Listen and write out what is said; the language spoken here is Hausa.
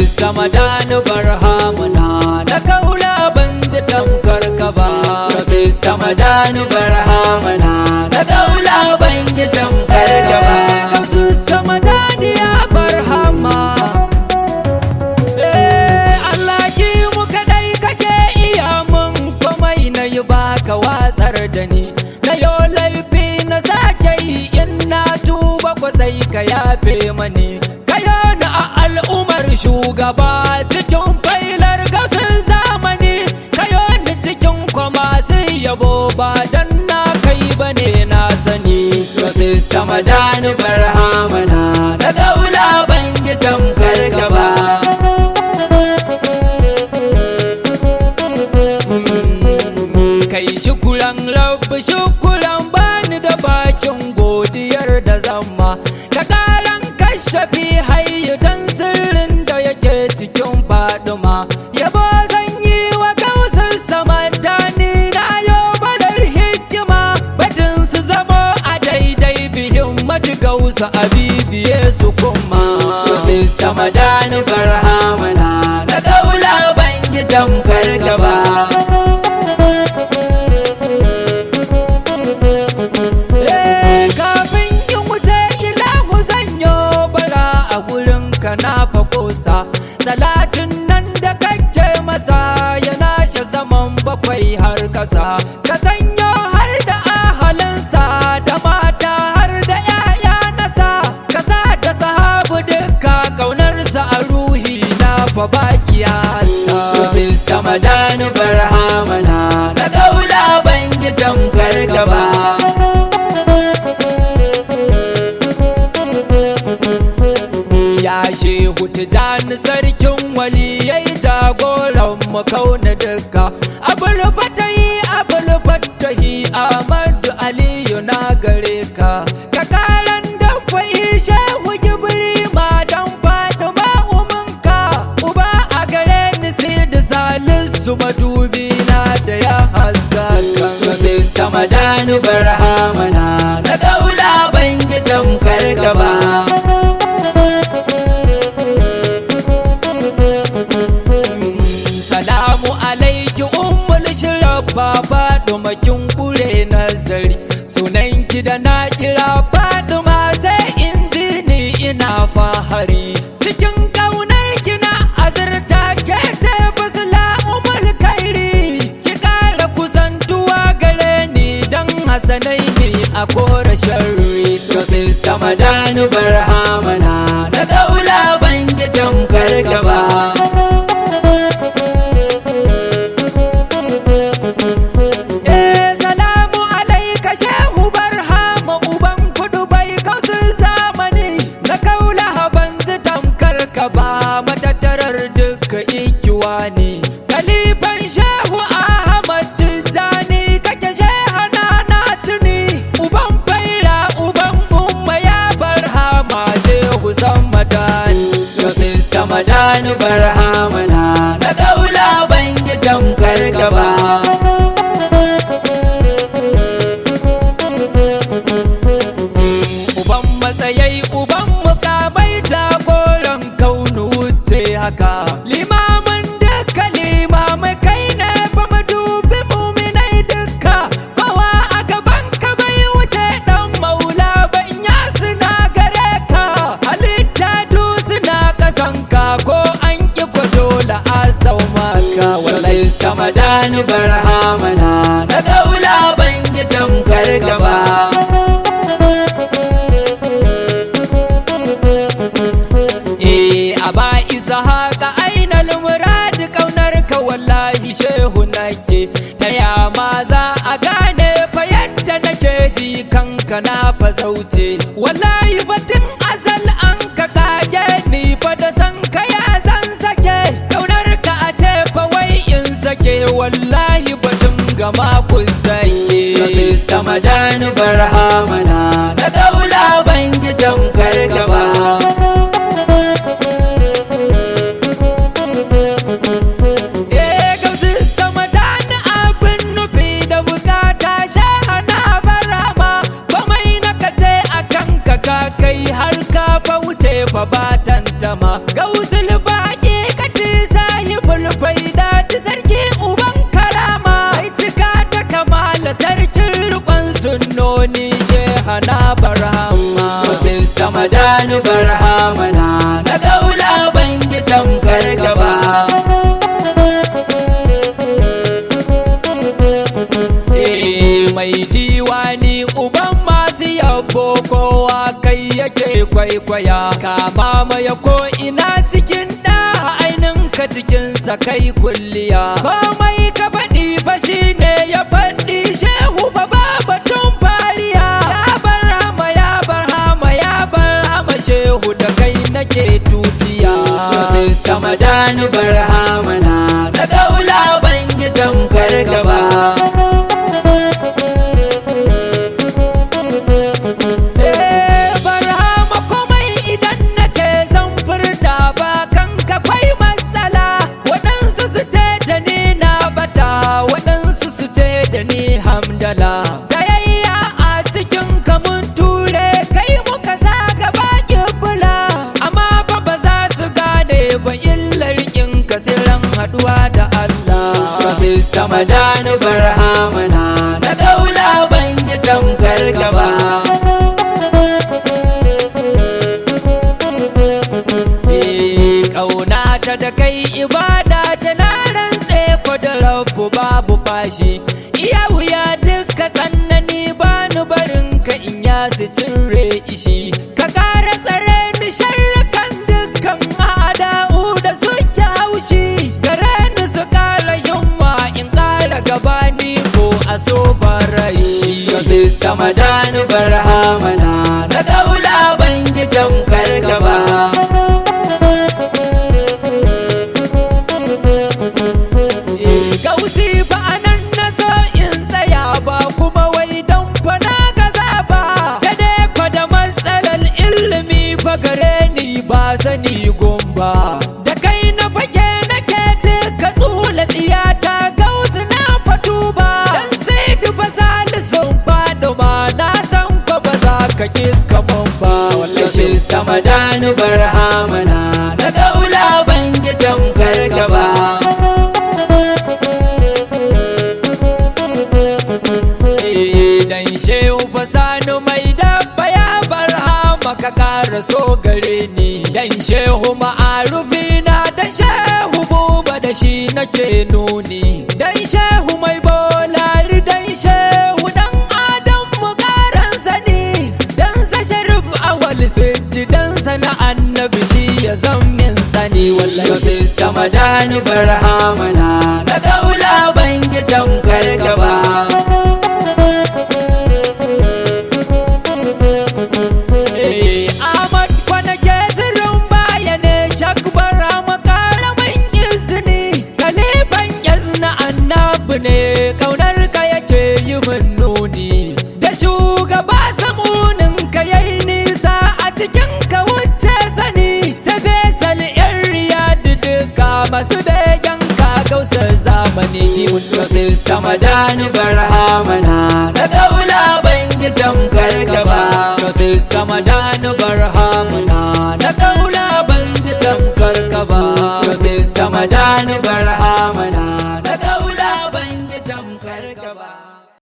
samadani barhamuna na kaula ban ji tamkar ka ba. Samadani barhamuna na kaula ban ji tamkar ka ba. Samadani ya barhama. Allah ki mu kadai kake iya mun komai na yi baka watsar da ni. Na yo laifi na sake yi in na tuba ko sai ka yafe mani. Kayo na a al'umar shugaba cikin failar gausin zamani. Kayo ni cikin kwama sai yabo ba dan na kai bane na sani. Samadani barhamana na kaula ban ji tamkar ka ba. Kai shukuran rabbi shukuran bani da bakin godiyar da zamma. Ka karan kashafi hayyu dan sirrin da yake cikin faduma. Yabo zan yi wa gausin samadani na yo badar hikima. Batun su zamo a daidai bihin matu gausa a bibiye su kuma. Samadani barhamana na kaula ban ji tamkar ka ba. Na fakosa salatin nan da kake masa ya nashe saman bakwai har kasa. Ka sanyo har da ahalinsa da mata har da 'ya'ya nasa. Ka sa da sahabu duka kaunarsa a ruhi na fa bakiyasa. Samadani barhamana na kaula ban ji tamkar ka ba. Ya shehu tijani sarkin waliyai jagoran mu kauna duka. Abul fatahi Ahmadu Aliyu na gare ka. Ka karan dabba shehu Jibri ma dan Fatima umanka. Uba a gare ni Sidi Salisu madubi na da ya haska kan. Samadani barhamana na kaula ban ji tamkar ka ba. Salamu alaiki ummul shirab Fatima kin kure nazari. Sunanki da na kira Fatima sai in ji ni ina fahari. Cikin kaunar ki na azurta ke ce basla umul kairi. Ki kara kusantuwa gare ni dan hasanai ni a kore sharri. Samadani barhamana na kaula ban ji tamkar ka ba. Matattarar duka ikiwa ne kalifan shehu Ahmad Tijjani kake shehana na tuni. Uban faira uban umma ya barhama shehu samadani. Samadani barhamana na kaula ban ji tamkar ka ba. Uban matsayai uban mukamai jagoran kaunu wuce haka. Limamin duka limamai kai ne ba madubi muminai duka. Kowa a gaban ka bai wuce dan maula ba in ya suna gare ka. Halitta du suna kasanka ko an ki dole a sau maka. Samadani barhamana na kaula ban ji tamkar ka ba. Aba isa haka ainal murad kaunar ka wallahi shehu nake. Ta yama za a gane fa yadda nake ji kanka na fa zauce. Wallahi batun azal an ka kage ni fa da san ka ya zan sake. Kaunar ka a tefa wai in sake wallahi batun gama kun sake. Samadani barhamana na kaula ban ji tamkar ka ba. Samadani abin nufi da bukata shehana barama. Komai na kace akan ka kai har ka fa wuce fa ba tantama. Gausul baki samadani barhamana na daula ban ji tamkar gaba. Mai diwani uban masu yabo kowa kai yake kwaikwaya, kama maya ko ina cikin da ka cikinsa kai kulliya. Komai ka faɗi fa shi ne ya faɗi, shehu ba batun fariya. Ya barhama ya barhama ya barhama, shehu da kai nake tutiya. Sai samadani barhamana na daula ban ji tamkar gaba. Barhama komai idan na ce zan furta ba kanka kwai matsala. Waɗansu su ce da ni na bata, waɗansu su ce da ni hamdala. Tayayya a cikin kamun ture kai muka zaga baki bula, amma fa ba za su gane ba illar in kasiran haɗuwa da Allah. Sai samadani barhamana na daula ban ji tamkar gaba. Ƙaunata da kai ibada ta na rantse ko da rabu babu fashi. Iya wuya duka tsanani bani barin ka in ya su cire ishi. Ka ƙara tsare ni sharrakan dukkan ada'u da suke haushi. Gare ni su ƙara himma in ƙara gabani ko a so barashi. Sai samadani barhamana na daula ban ji tamkar gaba. Gausi ba anan na so in tsaya ba, kuma wai dan fa na gaza ba. Sai dai fa da matsalar ilimi fa gare ni ba sani gumba. Da kai na fage nake duka tsula tsiyata gausi na fatu ba. Dan sai duba salisun faɗo ma na san fa ba za ka ƙi kaman ba. Wallahi sai samadani barhamana na daula ban ji tamkar gaba. Dan shehu fasanu mai dabba ya barhama ka ƙara so gare ni. Dan shehu ma'arufi na da shehu buba da shi nake nuni. Dan shehu mai bolari dan shehu dan adam mu ƙaran sani. Dan sa sharif awal siddi dan sa na annabi shi ya zammin sani. Wallahi sai samadani barhamana na daula ban ji tamkar gaba. Ne kaunar ka yake yi min nuni, da shugaba samunin ka yayi nisa a cikin ka wuce sani. Sai fesal yan riyadu duka masu begen ka gausar zamani. Gimun sai samadani barhamana na daula ban ji tamkar gaba. Sai samadani barhamana na daula ban ji tamkar gaba. Sai samadani barhamana na daula ban ji tamkar gaba.